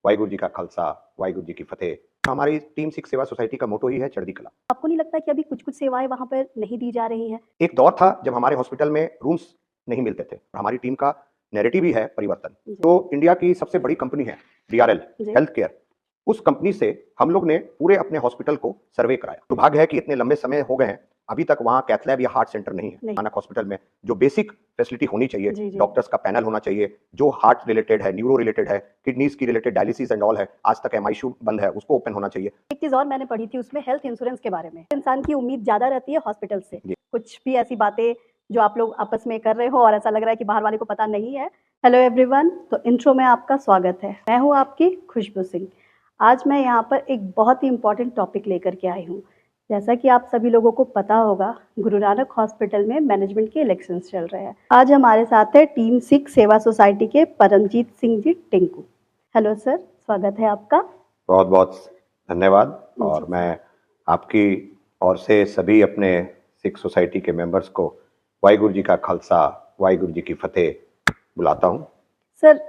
वाहिगुरु जी का खालसा, वाहिगुरु जी की फतेह। हमारी टीम सिख सेवा सोसाइटी का मोटो ही है चढ़ती कला। आपको नहीं लगता कि अभी कुछ-कुछ सेवाएँ वहाँ पर नहीं दी जा रही हैं? एक दौर था जब हमारे हॉस्पिटल में रूम्स नहीं मिलते थे। हमारी टीम का नैरेटिव ही है परिवर्तन। जी। तो इंडिया की सबसे बड़ी कंपनी है डीआरएल जी। Health care. उस कंपनी से हम लोग ने पूरे अपने हॉस्पिटल को सर्वे कराया। दुर्भाग्य है कि इतने लंबे समय हो गए हैं, अभी तक वहाँ कैथ लैब या हार्ट सेंटर नहीं है। नहीं। मानक हॉस्पिटल में जो बेसिक फैसिलिटी होनी चाहिए, जी, जी। डॉक्टर्स का पैनल होना चाहिए, जो हार्ट रिलेटेड है, न्यूरो रिलेटेड है, किडनीज की रिलेटेड डायलिसिस एंड ऑल है, आज तक एमआईसीयू बंद है, उसको ओपन होना चाहिए। एक चीज़ और मैंने पढ़ी थी उसमें हेल्थ इंश्योरेंस के बारे में। इंसान की उम्मीद ज़्यादा रहती है हॉस्पिटल से। जी। कुछ भी ऐसी बातें जो आप लोग आपस में कर रहे हो और ऐसा लग रहा है कि बाहर वाले को पता नहीं है। हेलो एवरीवन, तो इंट्रो में आपका स्वागत है। मैं हूँ आपकी खुशबू सिंह। आज मैं यहाँ पर एक बहुत ही इम्पोर्टेंट टॉपिक लेकर के आई हूँ। जैसा कि आप सभी लोगों को पता होगा, गुरु नानक हॉस्पिटल में मैनेजमेंट के इलेक्शंस चल रहे हैं। आज हमारे साथ है टीम सिख सेवा सोसाइटी के परमजीत सिंह जी टिंकू। हेलो सर, स्वागत है आपका। बहुत बहुत धन्यवाद। और मैं आपकी ओर से सभी अपने सिख सोसाइटी के मेंबर्स को वाहिगुरु जी का खालसा, वाहिगुरु जी की फतेह बुलाता हूँ। सर,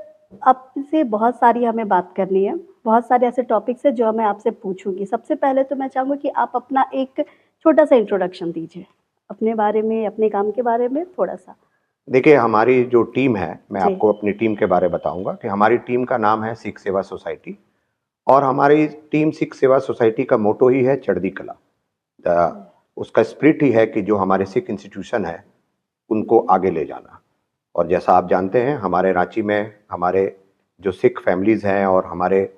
आपसे बहुत सारी हमें बात करनी है। बहुत सारे ऐसे टॉपिक्स हैं जो मैं आपसे पूछूंगी। सबसे पहले तो मैं चाहूँगी कि आप अपना एक छोटा सा इंट्रोडक्शन दीजिए अपने बारे में, अपने काम के बारे में थोड़ा सा। देखिए, हमारी जो टीम है, मैं जी। आपको अपनी टीम के बारे में बताऊंगा कि हमारी टीम का नाम है सिख सेवा सोसाइटी। और हमारी टीम सिख सेवा सोसाइटी का मोटो ही है चढ़ती कला। उसका स्पिरिट ही है कि जो हमारे सिख इंस्टीट्यूशन है उनको आगे ले जाना। और जैसा आप जानते हैं, हमारे रांची में हमारे जो सिख फैमिलीज़ हैं और हमारे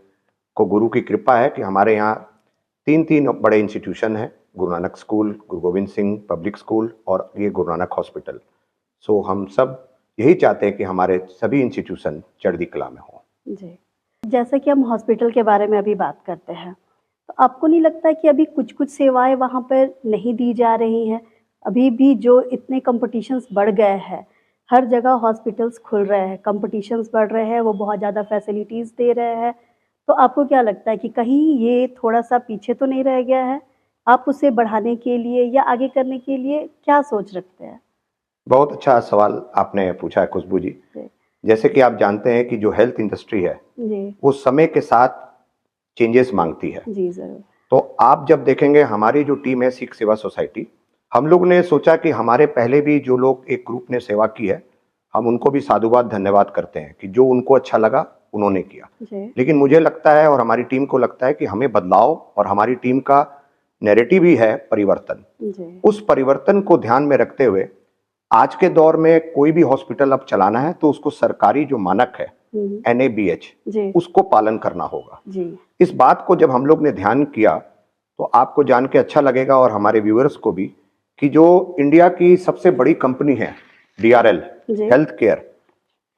को गुरु की कृपा है कि हमारे यहाँ तीन बड़े इंस्टीट्यूशन हैं, गुरु नानक स्कूल, गुरु गोविंद सिंह पब्लिक स्कूल और ये गुरु नानक हॉस्पिटल। सो हम सब यही चाहते हैं कि हमारे सभी इंस्टीट्यूशन चढ़ती कला में हों। जी। जैसा कि हम हॉस्पिटल के बारे में अभी बात करते हैं, तो आपको नहीं लगता कि अभी कुछ-कुछ सेवाएँ वहाँ पर नहीं दी जा रही हैं? अभी भी जो इतने कॉम्पिटिशन्स बढ़ गए हैं, हर जगह हॉस्पिटल्स खुल रहे हैं, कॉम्पिटिशन्स बढ़ रहे हैं, वो बहुत ज़्यादा फैसिलिटीज़ दे रहे हैं। तो आपको क्या लगता है कि कहीं ये थोड़ा-सा पीछे तो नहीं रह गया है? आप उसे बढ़ाने के लिए या आगे करने के लिए क्या सोच रखते हैं? बहुत अच्छा सवाल आपने पूछा है खुशबू जी। जी। जैसे कि आप जानते हैं कि जो हेल्थ इंडस्ट्री है जी। वो समय के साथ चेंजेस मांगती है। जी, ज़रूर। तो आप जब देखेंगे, हमारी जो टीम है सिख सेवा सोसाइटी, हम लोग ने सोचा कि हमारे पहले भी जो लोग एक ग्रुप ने सेवा की है, हम उनको भी साधुवाद धन्यवाद करते हैं कि जो उनको अच्छा लगा उन्होंने किया। जी। लेकिन मुझे लगता है और हमारी टीम को लगता है कि हमें बदलाव, और हमारी टीम का नैरेटिव ही है परिवर्तन। जी। उस परिवर्तन को ध्यान में रखते हुए आज के दौर में कोई भी हॉस्पिटल अब चलाना है तो उसको सरकारी जो मानक है NABH, जी। उसको पालन करना होगा। जी। इस बात को जब हम लोग ने ध्यान किया तो आपको जान के अच्छा लगेगा और हमारे व्यूअर्स को भी कि जो इंडिया की सबसे बड़ी कंपनी है DRL जी। हेल्थ केयर,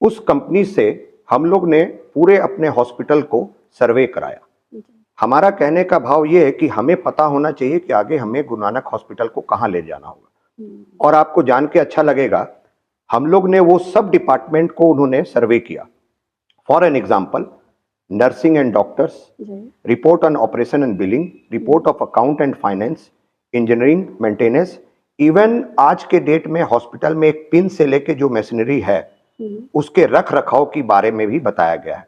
उस कंपनी से हम लोग ने पूरे अपने हॉस्पिटल को सर्वे कराया। हमारा कहने का भाव ये है कि हमें पता होना चाहिए कि आगे हमें गुरु नानक हॉस्पिटल को कहाँ ले जाना होगा। और आपको जान के अच्छा लगेगा, हम लोग ने वो सब डिपार्टमेंट को उन्होंने सर्वे किया। For an example, nursing and doctors, report on operation and billing, report of account and finance, engineering, maintenance, even आज के डेट में हॉस्पिटल में एक पिन से लेके जो मशीनरी है उसके रख रखाव के बारे में भी बताया गया है।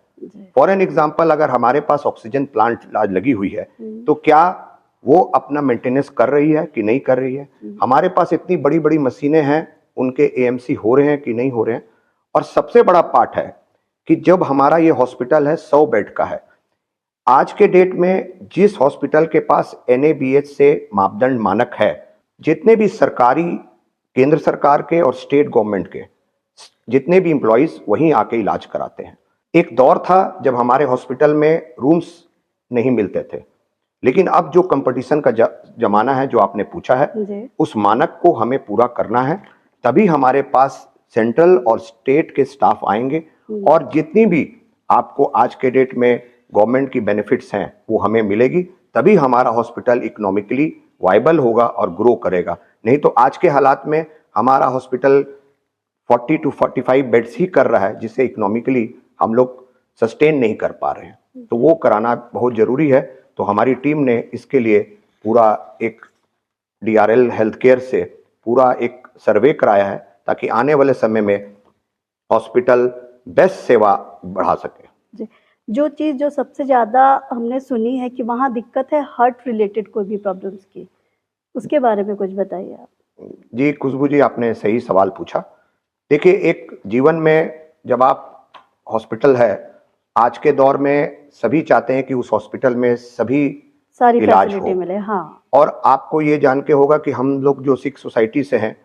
फॉर एन एग्जाम्पल, अगर हमारे पास ऑक्सीजन प्लांट आज लगी हुई है तो क्या वो अपना मेंटेनेंस कर रही है कि नहीं कर रही है। हमारे पास इतनी बड़ी बड़ी मशीनें हैं, उनके AMC हो रहे हैं कि नहीं हो रहे हैं। और सबसे बड़ा पार्ट है कि जब हमारा ये हॉस्पिटल है 100 बेड का है, आज के डेट में जिस हॉस्पिटल के पास NABH से मापदंड मानक है, जितने भी सरकारी, केंद्र सरकार के और स्टेट गवर्नमेंट के जितने भी एम्प्लॉइज वहीं आके इलाज कराते हैं। एक दौर था जब हमारे हॉस्पिटल में रूम्स नहीं मिलते थे, लेकिन अब जो कंपटीशन का जमाना है जो आपने पूछा है, उस मानक को हमें पूरा करना है। तभी हमारे पास सेंट्रल और स्टेट के स्टाफ आएंगे और जितनी भी आपको आज के डेट में गवर्नमेंट की बेनिफिट्स हैं वो हमें मिलेगी। तभी हमारा हॉस्पिटल इकोनॉमिकली वाइबल होगा और ग्रो करेगा। नहीं तो आज के हालात में हमारा हॉस्पिटल 40 to 45 बेड्स ही कर रहा है, जिसे इकोनॉमिकली हम लोग सस्टेन नहीं कर पा रहे हैं। तो वो कराना बहुत जरूरी है। तो हमारी टीम ने इसके लिए पूरा एक DRL हेल्थ केयर से पूरा एक सर्वे कराया है ताकि आने वाले समय में हॉस्पिटल बेस्ट सेवा बढ़ा सके। जो चीज़ जो सबसे ज़्यादा हमने सुनी है कि वहाँ दिक्कत है हार्ट रिलेटेड कोई भी प्रॉब्लम्स की, उसके बारे में कुछ बताइए आप? जी, खुशबू जी, आपने सही सवाल पूछा। देखिए, एक जीवन में जब आप हॉस्पिटल है, आज के दौर में सभी चाहते हैं कि उस हॉस्पिटल में सभी सारी इलाज फैसिलिटी हो। मिले, हाँ। और आपको ये जान के होगा कि हम लोग जो सिख सोसाइटी से हैं,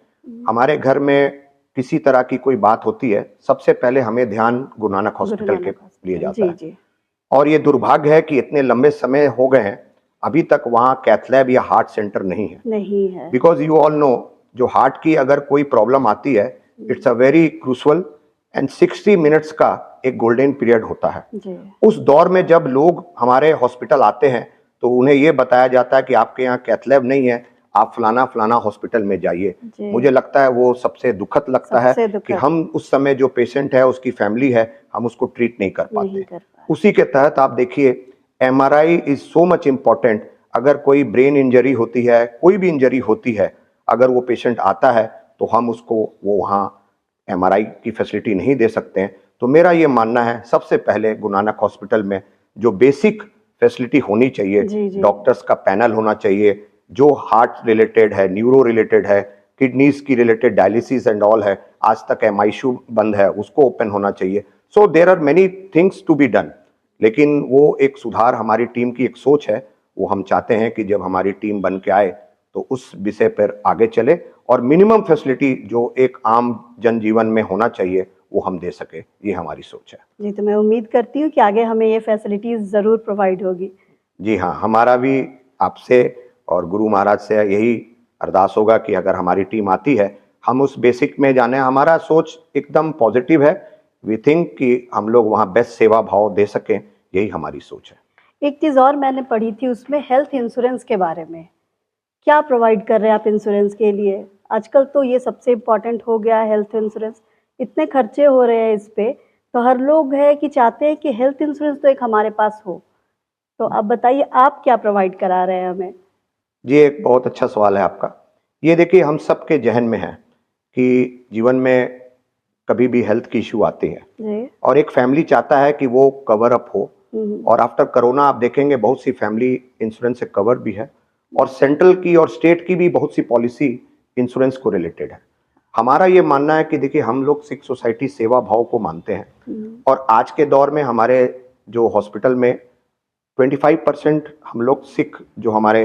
हमारे घर में किसी तरह की कोई बात होती है, सबसे पहले हमें ध्यान गुरु नानक गुरु हॉस्पिटल के नानक लिए हॉस्पिटल, जाता जी, है। जी। और ये दुर्भाग्य है कि इतने लंबे समय हो गए हैं, अभी तक वहाँ कैथ लैब या हार्ट सेंटर नहीं है। नहीं है। बिकॉज यू ऑल नो, जो हार्ट की अगर कोई प्रॉब्लम आती है, it's a very crucial and 60 minutes का एक गोल्डन पीरियड होता है। जी, उस दौर में जब लोग हमारे हॉस्पिटल आते हैं तो उन्हें यह बताया जाता है कि आपके यहाँ कैथ लैब नहीं है, आप फलाना फलाना हॉस्पिटल में जाइए। जी। मुझे लगता है वो सबसे दुखद लगता है सबसे कि दुखद हम उस समय जो पेशेंट है, उसकी फैमिली है, हम उसको ट्रीट नहीं कर नहीं पाते। कर पाए। उसी के तहत आप देखिए, MRI is so much important. अगर कोई ब्रेन इंजरी होती है, कोई भी इंजरी होती है, अगर वो पेशेंट आता है तो हम उसको वो वहाँ एमआरआई की फैसिलिटी नहीं दे सकते हैं। तो मेरा ये मानना है, सबसे पहले गुरु नानक हॉस्पिटल में जो बेसिक फैसिलिटी होनी चाहिए, जी, जी। डॉक्टर्स का पैनल होना चाहिए, जो हार्ट रिलेटेड है, न्यूरो रिलेटेड है, किडनीज की रिलेटेड डायलिसिस एंड ऑल है, आज तक एमआईसीयू बंद है, उसको ओपन होना चाहिए। So there are many things to be done. लेकिन वो एक सुधार, हमारी टीम की एक सोच है, वो हम चाहते हैं कि जब हमारी टीम बन के आए तो उस विषय पर आगे चले और मिनिमम फैसिलिटी जो एक आम जनजीवन में होना चाहिए वो हम दे सके, ये हमारी सोच है। जी, तो मैं उम्मीद करती हूँ कि आगे हमें ये फैसिलिटीज़ ज़रूर प्रोवाइड होगी। जी हाँ, हमारा भी आपसे और गुरु महाराज से यही अरदास होगा कि अगर हमारी टीम आती है, हम उस बेसिक में जाने। हमारा सोच एकदम पॉजिटिव है। वी थिंक कि हम लोग वहाँ बेस्ट सेवा भाव दे सकें, यही हमारी सोच है। एक चीज़ और मैंने पढ़ी थी उसमें हेल्थ इंश्योरेंस के बारे में। क्या प्रोवाइड कर रहे हैं आप इंश्योरेंस के लिए? आजकल तो ये सबसे इम्पोर्टेंट हो गया है हेल्थ इंश्योरेंस। इतने खर्चे हो रहे हैं इस पे, तो हर लोग है कि चाहते हैं कि हेल्थ इंश्योरेंस तो एक हमारे पास हो। तो आप बताइए आप क्या प्रोवाइड करा रहे हैं हमें? जी, एक बहुत अच्छा सवाल है आपका। ये देखिए, हम सबके ज़हन में है कि जीवन में कभी भी हेल्थ की इश्यू आती है जी। और एक फैमिली चाहता है कि वो कवर अप हो। हुँ, और आफ्टर कोरोना आप देखेंगे बहुत सी फैमिली इंश्योरेंस से कवर भी है और सेंट्रल की और स्टेट की भी बहुत सी पॉलिसी इंश्योरेंस को रिलेटेड है। हमारा ये मानना है कि देखिए, हम लोग सिख सोसाइटी सेवा भाव को मानते हैं हुँ, और आज के दौर में हमारे जो हॉस्पिटल में 25% हम लोग सिख जो हमारे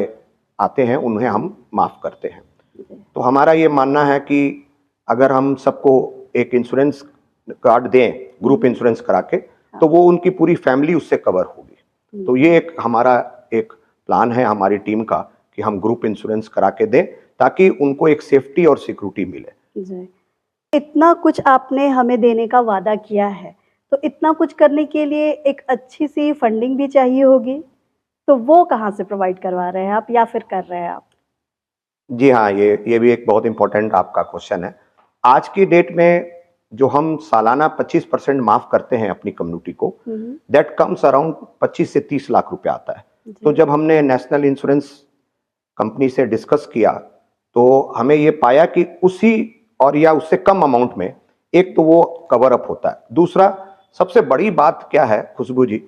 आते हैं उन्हें हम माफ़ करते हैं। जी, तो हमारा ये मानना है कि अगर हम सबको एक इंश्योरेंस कार्ड दें, ग्रुप इंश्योरेंस करा के, तो वो उनकी पूरी फैमिली उससे कवर होगी। तो ये एक हमारा एक प्लान है हमारी टीम का कि हम ग्रुप इंश्योरेंस करा के दें ताकि उनको एक सेफ्टी और सिक्योरिटी मिले। जी। इतना कुछ आपने हमें देने का वादा किया है, तो इतना कुछ करने के लिए एक अच्छी-सी फंडिंग भी चाहिए होगी, तो वो कहाँ से प्रोवाइड करवा रहे हैं आप या फिर कर रहे हैं आप? जी हाँ, ये भी एक बहुत इंपॉर्टेंट आपका क्वेश्चन है। आज की डेट में जो हम सालाना 25% माफ़ करते हैं अपनी कम्युनिटी को, हुँ, हुँ। दैट कम्स अराउंड 25 से 30 लाख रुपए आता है। तो जी, जब हमने नेशनल इंश्योरेंस कंपनी से डिस्कस किया, तो हमें ये पाया कि उसी और या उससे कम अमाउंट में एक तो वो कवर अप होता है। दूसरा, सबसे बड़ी बात क्या है खुशबू जी,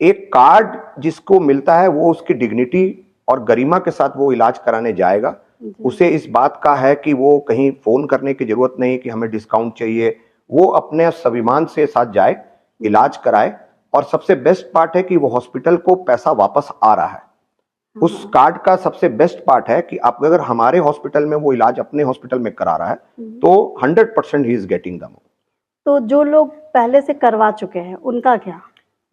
एक कार्ड जिसको मिलता है वो उसकी डिग्निटी और गरिमा के साथ वो इलाज कराने जाएगा। जी, उसे इस बात का है कि वो कहीं फ़ोन करने की ज़रूरत नहीं कि हमें डिस्काउंट चाहिए। वो अपने स्वाभिमान से साथ जाए, इलाज कराए और सबसे बेस्ट पार्ट है कि वो हॉस्पिटल को पैसा वापस आ रहा है। उस हाँ। कार्ड का सबसे बेस्ट पार्ट है कि आप अगर हमारे हॉस्पिटल में वो इलाज अपने हॉस्पिटल में करा रहा है, हुँ। तो 100% he is getting the amount. तो जो लोग पहले से करवा चुके हैं, उनका क्या?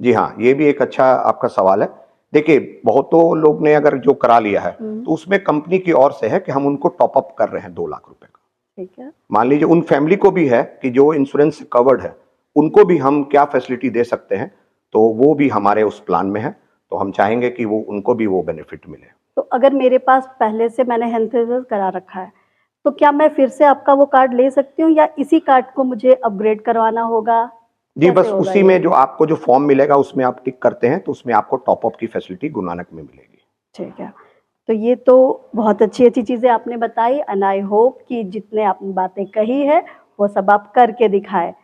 जी हाँ, ये भी एक अच्छा आपका सवाल है। देखिए, बहुतों लोग ने अगर जो करा लिया है, हुँ, तो उसमें कंपनी की ओर से है कि हम उनको टॉप अप कर रहे हैं 2 लाख रुपए का। ठीक है। मान लीजिए उन फैमिली को भी है कि जो इंश्योरेंस से कवर्ड है, उनको भी हम क्या फैसिलिटी दे सकते हैं, तो वो भी हमारे उस प्लान में है। तो हम चाहेंगे कि वो उनको भी वो बेनिफिट मिले। तो अगर मेरे पास पहले से मैंने हेल्थ इंश्योरेंस करा रखा है, तो क्या मैं फिर से आपका वो कार्ड ले सकती हूँ या इसी कार्ड को मुझे अपग्रेड करवाना होगा? जी, कैसे बस होगा उसी ये? में जो आपको जो फॉर्म मिलेगा उसमें आप टिक करते हैं, तो उसमें आपको टॉप अप की फैसिलिटी गुरु नानक में मिलेगी। ठीक है। तो ये तो बहुत अच्छी-अच्छी चीज़ें आपने बताई एंड आई होप कि जितने आपने बातें कही है, वो सब आप करके दिखाएँ।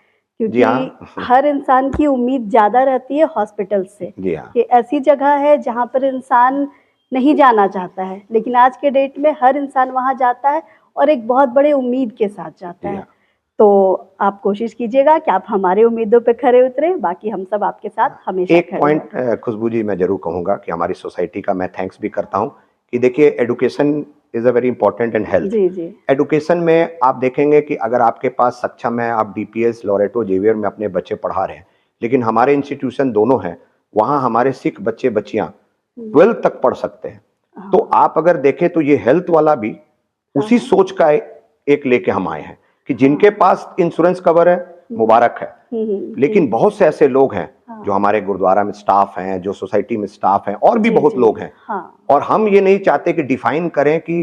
क्योंकि हाँ। हर इंसान की उम्मीद ज़्यादा रहती है हॉस्पिटल से। जी हाँ। ये ऐसी जगह है जहाँ पर इंसान नहीं जाना चाहता है, लेकिन आज के डेट में हर इंसान वहाँ जाता है और एक बहुत बड़े उम्मीद के साथ जाता जी है। हाँ। तो आप कोशिश कीजिएगा कि आप हमारी उम्मीदों पे खरे उतरें, बाकी हम सब आपके साथ हमेशा एक खड़े पॉइंट हैं। खुशबू जी मैं जरूर कहूंगा कि हमारी सोसाइटी का मैं थैंक्स भी करता हूं कि देखिए education is a very important in health. जी, जी। एजुकेशन में आप देखेंगे कि अगर आपके पास सक्षम है, आप डीपीएस, लॉरेटो, जेवियर में अपने बच्चे पढ़ा रहे हैं, लेकिन हमारे इंस्टीट्यूशन दोनों हैं, वहां हमारे सिख बच्चे बच्चियां 12th तक पढ़ सकते हैं। तो हाँ, आप अगर देखें तो ये हेल्थ वाला भी उसी हाँ, सोच का एक लेके हम आए हैं कि जिनके हाँ। पास इंश्योरेंस कवर है मुबारक है, लेकिन जी। बहुत से ऐसे लोग हैं हाँ, जो हमारे गुरुद्वारा में स्टाफ हैं, जो सोसाइटी में स्टाफ हैं, और भी जी, बहुत जी। लोग हैं, हाँ, और हम ये नहीं चाहते कि डिफाइन करें कि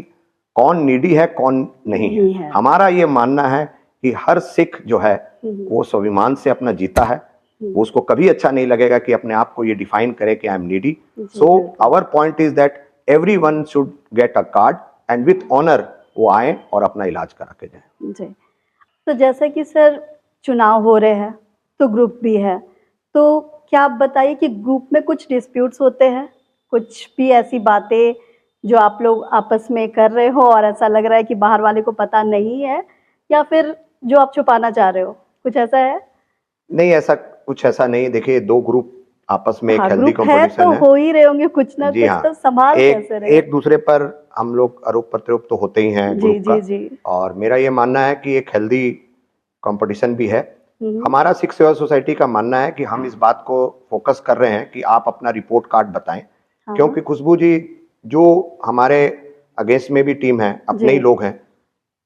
कौन नीडी है कौन नहीं है। नहीं है। हमारा ये मानना है कि हर सिख जो है हुँ, वो स्वाभिमान से अपना जीता है, वो उसको कभी अच्छा नहीं लगेगा कि अपने आप को ये डिफाइन करे कि आई एम नीडी। जी, सो बिल्कुल। Our point is that everyone should get a card and with honour वो आए और अपना इलाज करा के जाए। जी। तो जैसा कि सर चुनाव हो रहे हैं, तो ग्रुप भी है, तो क्या आप बताइए कि ग्रुप में कुछ डिस्प्यूट्स होते हैं? कुछ भी ऐसी बातें जो आप लोग आपस में कर रहे हो और ऐसा लग रहा है कि बाहर वाले को पता नहीं है, या फिर जो आप छुपाना चाह रहे हो, कुछ ऐसा है? नहीं, ऐसा कुछ ऐसा नहीं। देखिए, दो ग्रुप आपस में एक हाँ, हेल्दी ग्रुप है कंपटीशन तो है। हो ही रहे होंगे कुछ ना जी कुछ, हाँ, तो संभाल एक कैसे रहे हैं? एक दूसरे पर हम लोग आरोप प्रत्यारोप तो होते ही हैं जी, ग्रुप का। जी, जी। और मेरा ये मानना है कि एक हेल्दी कंपटीशन भी है। हुँ, हमारा सिख सेवा सोसाइटी का मानना है कि हम इस बात को फोकस कर रहे हैं कि आप अपना रिपोर्ट कार्ड बताएं, हाँ, क्योंकि खुशबू जी, जो हमारे अगेंस्ट में भी टीम है, अपने ही जी, लोग हैं,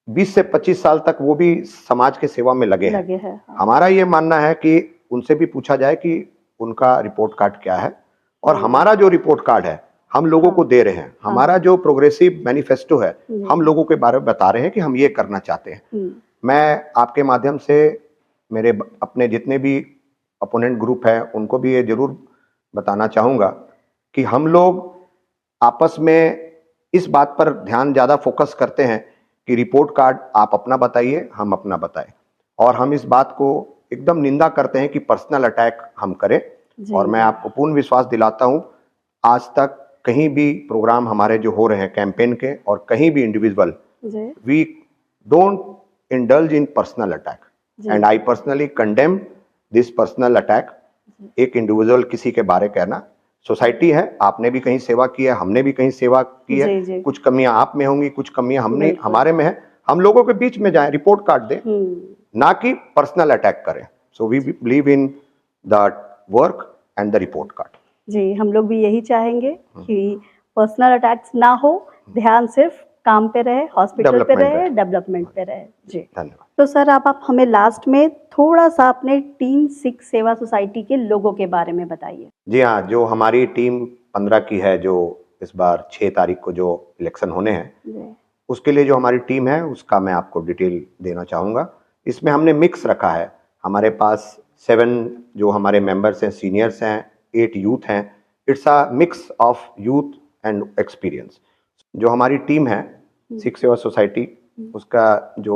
20 से 25 साल तक वो भी समाज के सेवा में लगे हैं। लगे हैं, हाँ। हमारा ये मानना है कि उनसे भी पूछा जाए कि उनका रिपोर्ट कार्ड क्या है, और जी, हमारा जो रिपोर्ट कार्ड है हम लोगों हाँ, को दे रहे हैं। हाँ, हमारा हाँ। जो प्रोग्रेसिव मैनिफेस्टो है, हम जी, लोगों के बारे में बता रहे हैं कि हम ये करना चाहते हैं। हुँ, मैं आपके माध्यम से मेरे अपने जितने भी अपोनेंट ग्रुप है उनको भी ये जरूर बताना चाहूंगा कि हम लोग आपस में इस बात पर ध्यान ज्यादा फोकस करते हैं कि रिपोर्ट कार्ड आप अपना बताइए, हम अपना बताएं, और हम इस बात को एकदम निंदा करते हैं कि पर्सनल अटैक हम करें। जी, और मैं आपको पूर्ण विश्वास दिलाता हूं, आज तक कहीं भी प्रोग्राम हमारे जो हो रहे हैं कैंपेन के, और कहीं भी इंडिविजुअल, जी, we don't indulge in personal attack, जी, and I personally condemn this personal attack. एक इंडिविजुअल किसी के बारे कहना, सोसाइटी है, आपने भी कहीं सेवा की है, हमने भी कहीं सेवा की है, जी, जी, कुछ कमियां आप में होंगी, कुछ कमियां हमने बिल्कुल। हमारे में है, हम लोगों के बीच में जाएं, रिपोर्ट कार्ड दें, हुँ, ना कि पर्सनल अटैक करें। So we believe in the work and the report card. जी, हम लोग भी यही चाहेंगे कि पर्सनल अटैक्स ना हो, ध्यान सिर्फ़ काम पे रहे, हॉस्पिटल पे डेवलपमेंट रहे, है। डेवलपमेंट पे रहे। जी। धन्यवाद। तो सर आप हमें लास्ट में थोड़ा-सा अपने टीम सिख सेवा सोसाइटी के लोगों के बारे में बताइए। जी हाँ, जो हमारी टीम 15 की है, जो इस बार 6 तारीख को जो इलेक्शन होने हैं, जी, उसके लिए जो हमारी टीम है उसका मैं आपको डिटेल देना चाहूँगा। इसमें हमने मिक्स रखा है। हमारे पास 7 जो हमारे मेंबर्स हैं, सीनियर्स हैं, 8 यूथ हैं। It's a mix of youth and experience. जो हमारी टीम है सिख सेवा सोसाइटी, उसका जो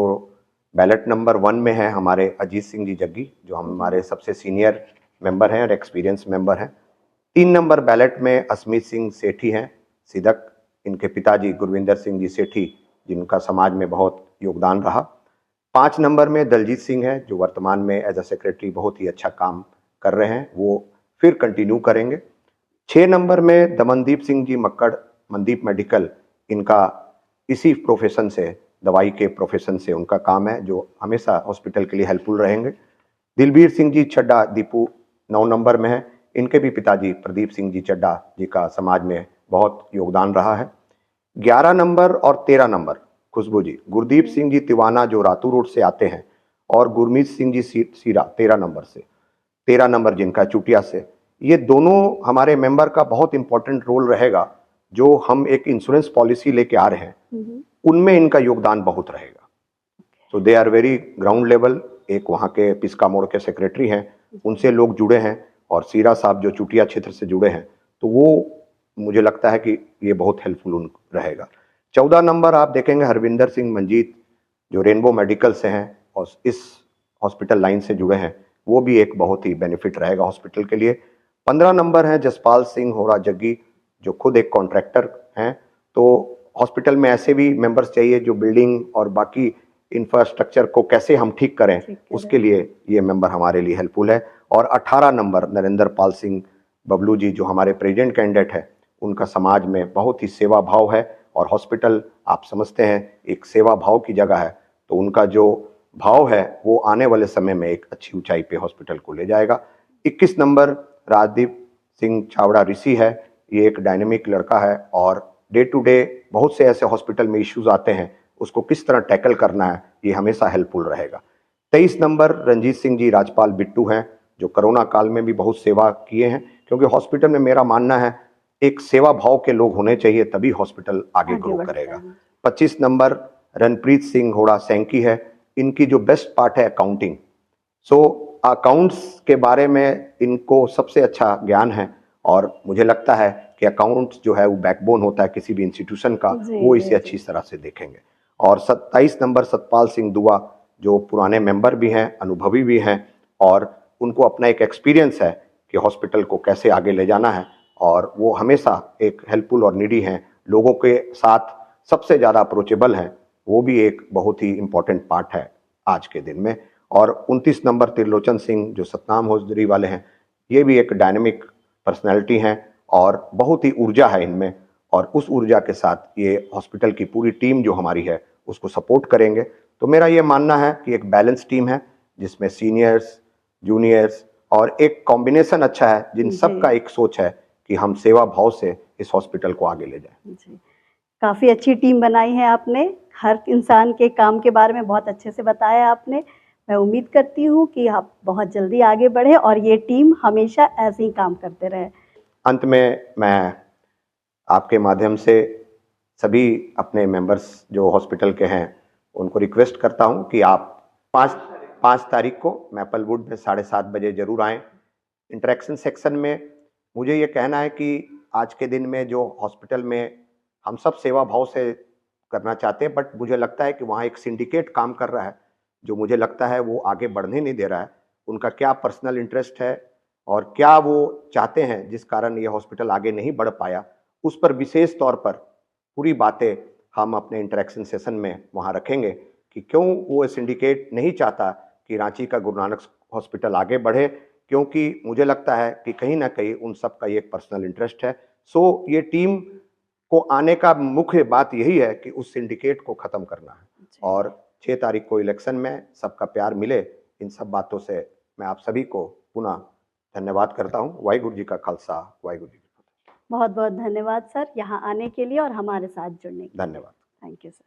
बैलेट नंबर 1 में है हमारे अजीत सिंह जी जग्गी, जो हमारे सबसे सीनियर मेंबर हैं और एक्सपीरियंस मेंबर हैं। 3 नंबर बैलेट में अस्मित सिंह सेठी हैं, सिदक। इनके पिताजी गुरविंदर सिंह जी सेठी, जिनका समाज में बहुत योगदान रहा। 5 नंबर में दलजीत सिंह है, जो वर्तमान में एज अ सेक्रेटरी बहुत ही अच्छा काम कर रहे हैं, वो फिर कंटिन्यू करेंगे। 6 नंबर में दमनदीप सिंह जी मक्कड़, मनदीप मेडिकल, इनका इसी प्रोफेशन से, दवाई के प्रोफेशन से उनका काम है, जो हमेशा हॉस्पिटल के लिए हेल्पफुल रहेंगे। दिलबीर सिंह जी चड्डा दीपू 9 नंबर में है। इनके भी पिताजी प्रदीप सिंह जी चड्डा जी का समाज में बहुत योगदान रहा है। 11 नंबर और 13 नंबर खुशबू जी, गुरदीप सिंह जी तिवाना, जो रातू रोड से आते हैं, और गुरमीत सिंह जी सीरा 13 नंबर से, 13 नंबर जिनका चुटिया से, ये दोनों हमारे मेंबर का बहुत इंपॉर्टेंट रोल रहेगा। जो हम एक इंश्योरेंस पॉलिसी लेके आ रहे हैं, उनमें इनका योगदान बहुत रहेगा। So they are very ground level. एक वहाँ के पिस्का मोड़ के सेक्रेटरी हैं, उनसे लोग जुड़े हैं, और सीरा साहब जो चुटिया क्षेत्र से जुड़े हैं, तो वो मुझे लगता है कि ये बहुत हेल्पफुल रहेगा। 14 नंबर आप देखेंगे हरविंदर सिंह मंजीत, जो रेनबो मेडिकल से हैं और इस हॉस्पिटल लाइन से जुड़े हैं। वो भी एक बहुत ही बेनिफिट रहेगा हॉस्पिटल के लिए। 15 नंबर है जसपाल सिंह होरा जग्गी, जो खुद एक कॉन्ट्रैक्टर हैं। तो हॉस्पिटल में ऐसे भी मेंबर्स चाहिए जो बिल्डिंग और बाकी इंफ्रास्ट्रक्चर को कैसे हम ठीक करें, उसके लिए ये मेंबर हमारे लिए हेल्पफुल है। और 18 नंबर नरेंद्र पाल सिंह बबलू जी, जो हमारे प्रेजेंट कैंडिडेट है, उनका समाज में बहुत ही सेवा भाव है और हॉस्पिटल आप समझते हैं एक सेवा भाव की जगह है, तो उनका जो भाव है वो आने वाले समय में एक अच्छी ऊंचाई पे हॉस्पिटल को ले जाएगा। 21 नंबर राजदीप सिंह छावड़ा ऋषि है। ये एक डायनेमिक लड़का है और डे टू डे बहुत से ऐसे हॉस्पिटल में इश्यूज आते हैं, उसको किस तरह टैकल करना है, ये हमेशा हेल्पफुल रहेगा। 23 नंबर रंजीत सिंह जी राजपाल बिट्टू हैं, जो कोरोना काल में भी बहुत सेवा किए हैं, क्योंकि हॉस्पिटल में मेरा मानना है एक सेवा भाव के लोग होने चाहिए, तभी हॉस्पिटल आगे ग्रो करेगा। 25 नंबर रणप्रीत सिंह होड़ा सैंकी है। इनकी जो बेस्ट पार्ट है अकाउंटिंग, सो अकाउंट्स के बारे में इनको सबसे अच्छा ज्ञान है और मुझे लगता है कि अकाउंट्स जो है वो बैकबोन होता है किसी भी इंस्टीट्यूशन का, वो इसे अच्छी तरह से देखेंगे। और 27 नंबर सतपाल सिंह दुआ, जो पुराने मेंबर भी हैं, अनुभवी भी हैं और उनको अपना एक एक्सपीरियंस है कि हॉस्पिटल को कैसे आगे ले जाना है और वो हमेशा एक हेल्पफुल और नीडी हैं, लोगों के साथ सबसे ज़्यादा अप्रोचेबल हैं, वो भी एक बहुत ही इम्पोर्टेंट पार्ट है आज के दिन में। और 29 नंबर त्रिलोचन सिंह, जो सतनाम हौजरी वाले हैं, ये भी एक डायनेमिक पर्सनैलिटी हैं और बहुत ही ऊर्जा है इनमें, और उस ऊर्जा के साथ ये हॉस्पिटल की पूरी टीम जो हमारी है उसको सपोर्ट करेंगे। तो मेरा ये मानना है कि एक बैलेंस टीम है जिसमें सीनियर्स, जूनियर्स और एक कॉम्बिनेशन अच्छा है, जिन सब का एक सोच है कि हम सेवा भाव से इस हॉस्पिटल को आगे ले जाएं। जी, काफ़ी अच्छी टीम बनाई है आपने, हर इंसान के काम के बारे में बहुत अच्छे से बताया आपने। मैं उम्मीद करती हूँ कि आप बहुत जल्दी आगे बढ़े और ये टीम हमेशा ऐसे ही काम करते रहे। अंत में मैं आपके माध्यम से सभी अपने मेंबर्स जो हॉस्पिटल के हैं उनको रिक्वेस्ट करता हूं कि आप 5 तारीख को मैपलवुड में 7:30 बजे जरूर आएं। इंटरेक्शन सेक्शन में मुझे ये कहना है कि आज के दिन में जो हॉस्पिटल में हम सब सेवा भाव से करना चाहते हैं, बट मुझे लगता है कि वहाँ एक सिंडिकेट काम कर रहा है, जो मुझे लगता है वो आगे बढ़ने नहीं दे रहा है। उनका क्या पर्सनल इंटरेस्ट है और क्या वो चाहते हैं जिस कारण ये हॉस्पिटल आगे नहीं बढ़ पाया, उस पर विशेष तौर पर पूरी बातें हम अपने इंटरेक्शन सेशन में वहाँ रखेंगे कि क्यों वो सिंडिकेट नहीं चाहता कि रांची का गुरु नानक हॉस्पिटल आगे बढ़े, क्योंकि मुझे लगता है कि कहीं ना कहीं उन सब का एक पर्सनल इंटरेस्ट है। सो ये टीम को आने का मुख्य बात यही है कि उस सिंडिकेट को ख़त्म करना है और 6 तारीख को इलेक्शन में सबका प्यार मिले। इन सब बातों से मैं आप सभी को पुनः धन्यवाद करता हूँ। वाहिगुरु जी का खालसा, वाहिगुरु जी की फतेह। बहुत बहुत धन्यवाद सर, यहाँ आने के लिए और हमारे साथ जुड़ने के लिए। धन्यवाद। Thank you sir.